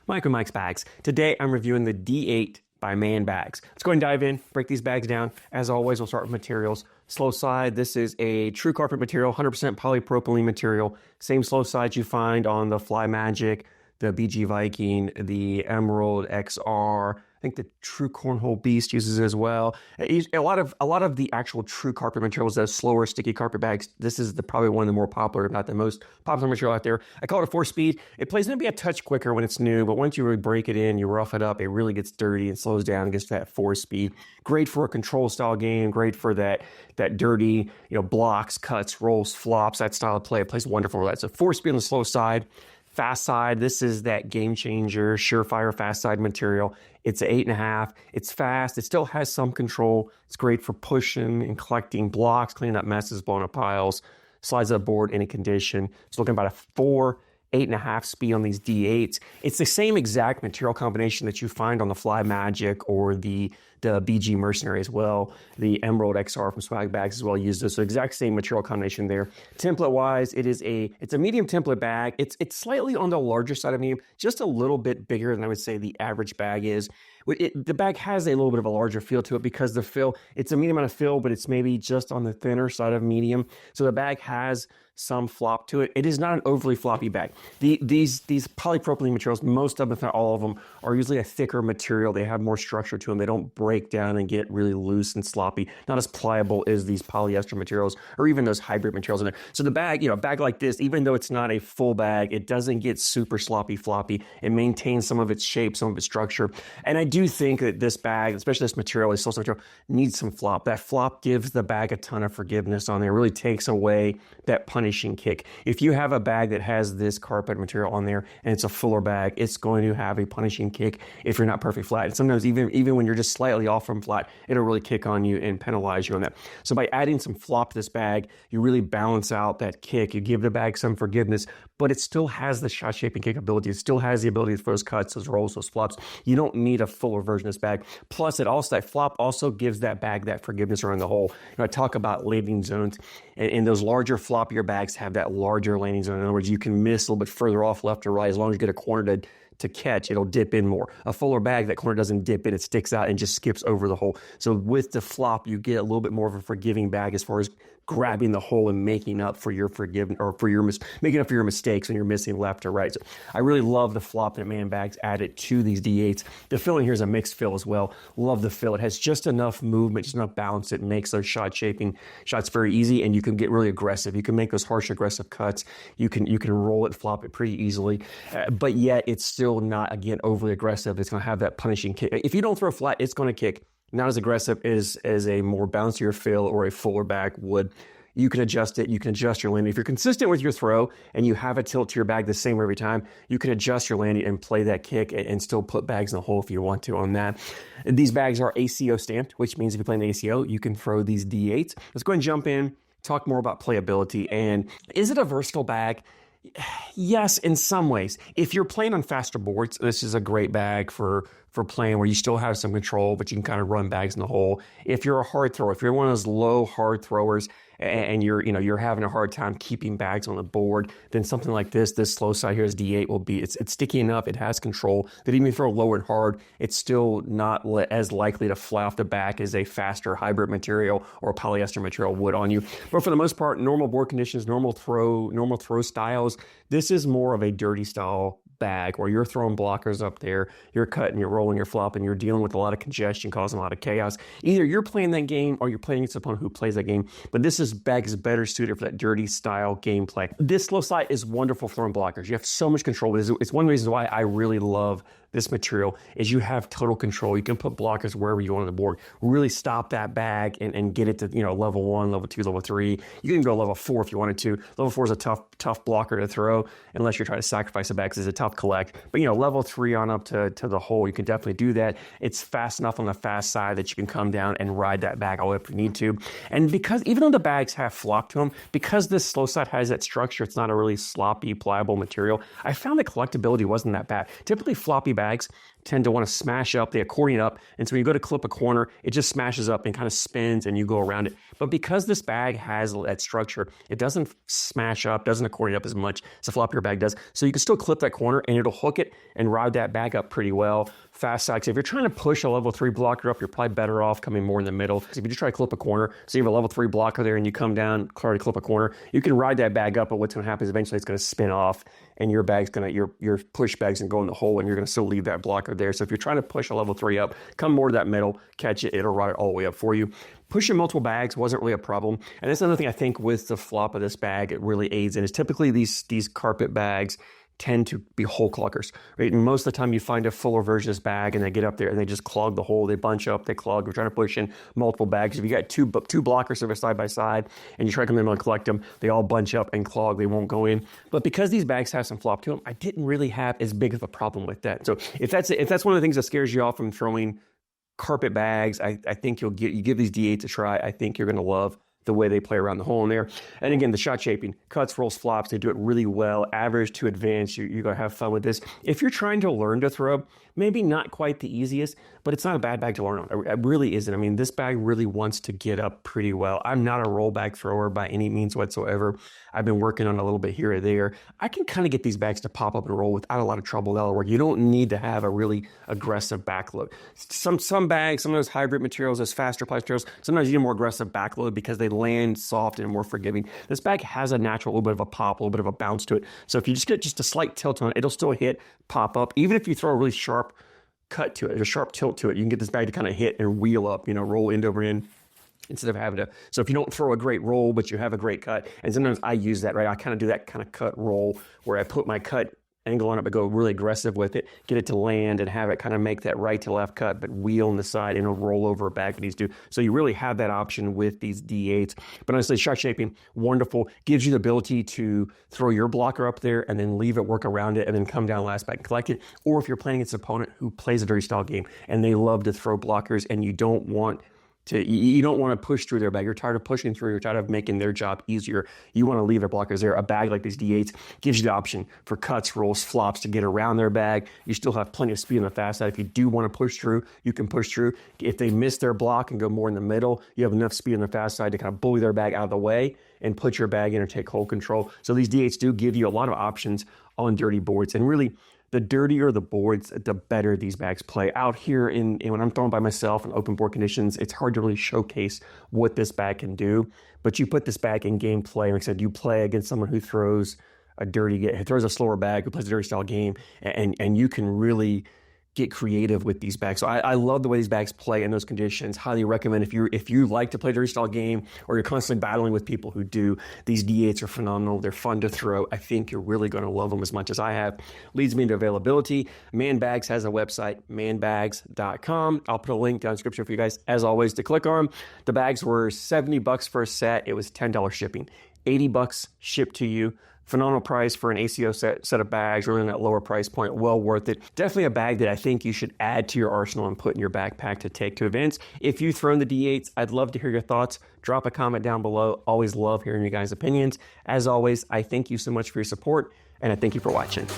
Mike with Mike's Bags. Today I'm reviewing the D8 by Mann Bags. Let's go ahead and dive in, break these bags down. As always, we'll start with materials. Slow slide, this is a true carpet material, 100% polypropylene material. Same slow slides you find on the Fly Magic, the BG Viking, the Emerald XR. I think the True Cornhole Beast uses it as well. A lot of the actual true carpet materials, those slower, sticky carpet bags, this is probably one of the more popular, if not the most popular material out there. I call it a 4-speed. It plays maybe a touch quicker when it's new, but once you really break it in, you rough it up, it really gets dirty and slows down and gets to that 4-speed. Great for a control style game, great for that dirty, blocks, cuts, rolls, flops, that style of play. It plays wonderful for that. So 4-speed on the slow side. Fast side, this is that game changer, surefire fast side material. It's an 8.5. It's fast. It still has some control. It's great for pushing and collecting blocks, cleaning up messes, blowing up piles. Slides up board, any condition. It's looking about a 4, 8.5 speed on these D8s. It's the same exact material combination that you find on the Fly Magic or the BG Mercenary as well. The Emerald XR from Swag Bags as well used this. So exact same material combination there. Template wise, it's a medium template bag. It's slightly on the larger side of medium, just a little bit bigger than I would say the average bag is. The bag has a little bit of a larger feel to it because the fill, it's a medium amount of fill, but it's maybe just on the thinner side of medium. So the bag has some flop to it. It is not an overly floppy bag. These polypropylene materials, most of them, if not all of them, are usually a thicker material. They have more structure to them. They don't break down and get really loose and sloppy. Not as pliable as these polyester materials or even those hybrid materials in there. So the bag, a bag like this, even though it's not a full bag, it doesn't get super sloppy floppy. It maintains some of its shape, some of its structure. And I do think that this bag, especially this material, this social material, needs some flop. That flop gives the bag a ton of forgiveness on there. It really takes away that punishing kick. If you have a bag that has this carpet material on there and it's a fuller bag, it's going to have a punishing kick if you're not perfect flat. And sometimes even when you're just slightly off from flat, it'll really kick on you and penalize you on that. So by adding some flop to this bag, you really balance out that kick. You give the bag some forgiveness, but it still has the shot shaping capability. It still has the ability for those cuts, those rolls, those flops. You don't need a fuller version of this bag. Plus, that flop also gives that bag that forgiveness around the hole. I talk about landing zones, and those larger, floppier bags have that larger landing zone. In other words, you can miss a little bit further off left or right. As long as you get a corner to catch, it'll dip in more. A fuller bag, that corner doesn't dip in, it sticks out and just skips over the hole. So with the flop, you get a little bit more of a forgiving bag as far as grabbing the hole and making up for your making up for your mistakes when you're missing left or right. So I really love the flop that Mann Bags added to these D8s. The filling here is a mixed fill as well. Love the fill. It has just enough movement, just enough balance. It makes those shaping shots very easy, and you can get really aggressive. You can make those harsh, aggressive cuts. You can roll it, flop it pretty easily, but yet it's still not, again, overly aggressive. It's going to have that punishing kick. If you don't throw flat, it's going to kick. Not as aggressive as a more bouncier fill or a fuller bag would. You can adjust it. You can adjust your landing. If you're consistent with your throw and you have a tilt to your bag the same way every time, you can adjust your landing and play that kick and still put bags in the hole if you want to on that. These bags are ACO stamped, which means if you play an ACO, you can throw these D8s. Let's go ahead and jump in, talk more about playability. And is it a versatile bag? Yes, in some ways. If you're playing on faster boards, this is a great bag for playing where you still have some control, but you can kind of run bags in the hole. If you're a hard thrower, if you're one of those low hard throwers and you're having a hard time keeping bags on the board, then something like this slow side here is D8 will be, it's sticky enough, it has control, that even if you throw low and hard, it's still not as likely to fly off the back as a faster hybrid material or polyester material would on you. But for the most part, normal board conditions, normal throw styles, this is more of a dirty style bag where you're throwing blockers up there, you're cutting, you're rolling, you're flopping, you're dealing with a lot of congestion, causing a lot of chaos. Either you're playing that game or you're playing against someone who plays that game, but this bag is better suited for that dirty style gameplay. This slow side is wonderful for throwing blockers. You have so much control. It's one of the reasons why I really love this material is you have total control. You can put blockers wherever you want on the board, really stop that bag and get it to, level 1, level 2, level 3. You can go level 4 if you wanted to. Level 4 is a tough blocker to throw unless you're trying to sacrifice a bag because it's a tough collect. But, level 3 on up to the hole, you can definitely do that. It's fast enough on the fast side that you can come down and ride that bag all the way up if you need to. And because even though the bags have flop to them, because this slow side has that structure, it's not a really sloppy, pliable material, I found that collectability wasn't that bad. Typically floppy bags bags tend to want to smash up, they accordion up, and so when you go to clip a corner, it just smashes up and kind of spins and you go around it. But because this bag has that structure, it doesn't smash up, doesn't accordion up as much as a floppier bag does. So you can still clip that corner and it'll hook it and ride that bag up pretty well. Fast side. So if you're trying to push a level 3 blocker up, you're probably better off coming more in the middle. So if you just try to clip a corner, so you have a level 3 blocker there and you come down, try to clip a corner, you can ride that bag up, but what's going to happen is eventually it's going to spin off and your bag's going to, your push bag's going to go in the hole and you're going to still leave that blocker there. So if you're trying to push a level 3 up, come more to that middle, catch it, it'll ride it all the way up for you. Pushing multiple bags wasn't really a problem. And that's another thing I think with the flop of this bag, it really aids in is typically these carpet bags tend to be hole cloggers, right? And most of the time you find a fuller version of this bag and they get up there and they just clog the hole. They bunch up, they clog. We're trying to push in multiple bags. If you got two blockers that are side by side and you try to come in and collect them, they all bunch up and clog. They won't go in. But because these bags have some flop to them, I didn't really have as big of a problem with that. So if that's one of the things that scares you off from throwing carpet bags, I think you give these D8s a try. I think you're going to love the way they play around the hole in there. And again, the shot shaping, cuts, rolls, flops, they do it really well. Average to advanced, you're going to have fun with this. If you're trying to learn to throw, maybe not quite the easiest, but it's not a bad bag to learn on. It really isn't. I mean, this bag really wants to get up pretty well. I'm not a roll bag thrower by any means whatsoever. I've been working on a little bit here or there. I can kind of get these bags to pop up and roll without a lot of trouble. That'll work. You don't need to have a really aggressive backload. Some bags, some of those hybrid materials, those faster plastic materials, sometimes you need more aggressive backload because they land soft and more forgiving. This bag has a natural little bit of a pop, a little bit of a bounce to it. So if you just get just a slight tilt on it, it'll still hit, pop up. Even if you throw a really sharp cut to it, a sharp tilt to it, you can get this bag to kind of hit and wheel up, roll end over end instead of having to. So if you don't throw a great roll, but you have a great cut, and sometimes I use that, right? I kind of do that kind of cut roll where I put my cut angle on it, but go really aggressive with it, get it to land and have it kind of make that right to left cut, but wheel on the side and it'll roll over a bag when these do. So you really have that option with these D8s. But honestly, shot shaping, wonderful. Gives you the ability to throw your blocker up there and then leave it, work around it, and then come down last bag and collect it. Or if you're playing against an opponent who plays a dirty style game and they love to throw blockers and you don't want to push through their bag. You're tired of pushing through. You're tired of making their job easier. You want to leave their blockers there. A bag like these D8s gives you the option for cuts, rolls, flops to get around their bag. You still have plenty of speed on the fast side. If you do want to push through, you can push through. If they miss their block and go more in the middle, you have enough speed on the fast side to kind of bully their bag out of the way and put your bag in or take hole control. So these D8s do give you a lot of options on dirty boards. And really, the dirtier the boards, the better these bags play. Out here when I'm throwing by myself in open board conditions, it's hard to really showcase what this bag can do. But you put this bag in game play. Like I said, you play against someone who throws a slower bag, who plays a dirty style game, and you can really get creative with these bags. So I love the way these bags play in those conditions. Highly recommend if you like to play a dirty style game or you're constantly battling with people who do, these D8s are phenomenal. They're fun to throw. I think you're really going to love them as much as I have. Leads me into availability. Mann Bags has a website, mannbags.com. I'll put a link down in the description for you guys, as always, to click on. The bags were $70 for a set. It was $10 shipping. $80 shipped to you. Phenomenal price for an ACO set of bags, really in that lower price point, well worth it. Definitely a bag that I think you should add to your arsenal and put in your backpack to take to events. If you've thrown the D8s, I'd love to hear your thoughts. Drop a comment down below. Always love hearing you guys' opinions. As always, I thank you so much for your support, and I thank you for watching.